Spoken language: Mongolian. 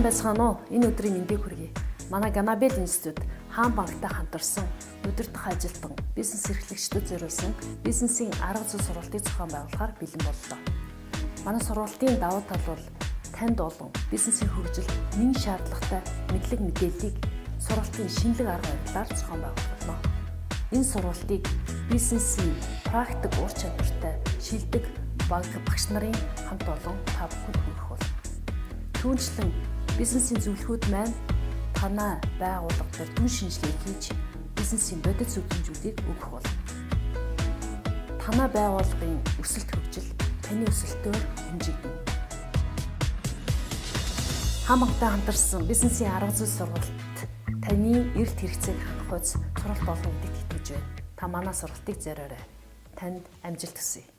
байцгаана уу? Энэ өдрийн мэндийг хүргэе. Манай Ganabel Институт хаан банктай хамтарсан удирдах ажилтан бизнес эрхлэгчдэд зориулсан бизнесийн арга зүй сургалтыг зохион байгуулахаар бэлэн боллоо. Манай сургалтын давуу тал бол танд олон бизнесийн хөгжил нэн шаардлагатай мэдлэг мэдээллийг сургалтын шинэлэг арга барилаар зохион байгуулах. Энэ сургалтыг бизнесийн практик ур чадвартай шилдэг багш нарын хамт олон та бүхэнд хүргэх болно. Түүнчлэн бизнесийн зөвлөхүүд маань танай байгууллага дээр түн шинжилгээ хийж бизнесийн бодит зөв хэмжүүлгийг өгөх болно. Танай байгууллагын өсөлт хөгжил таны өсөлтөөр хэмжигдэнэ. Хаан банктай хамтарсан бизнесийн арга зүй сургалт таны эрт хэрэгцээг хангах хуйц сургалт болно гэдэгт итгэж байна. Та манай сургалтыг зориорой. Танд амжилт хүсье.